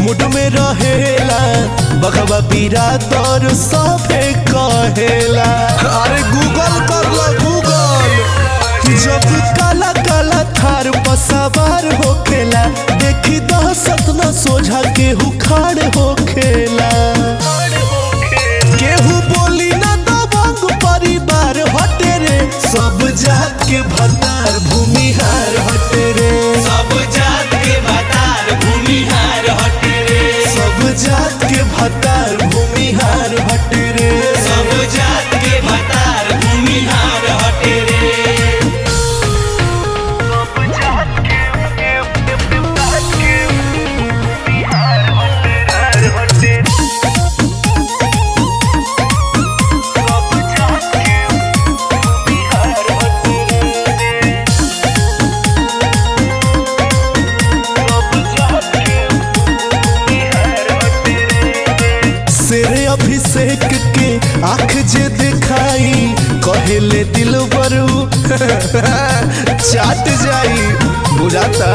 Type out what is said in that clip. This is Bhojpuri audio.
मुड में रहेला बखबा पीरा तोर सफे कहेला। अरे गूगल कर लो गूगल। जब काला काला थार पसावार होखेला देखी दहशत न सोझा केहू खाड़ होखेला। केहू बोली ना दबंग परिवार हटे रे सब जात के भतार भूमिहार हटे रे। सब जात के भतार भूमिहार हटे रे। सब जात के भतार भूमिहार हटे रे। सब जात के भतार भूमिहार हटे रे। शेरे अभिषेक के आँख जे दिखाई कहेले दिल बरू चाट जाई बुझाता।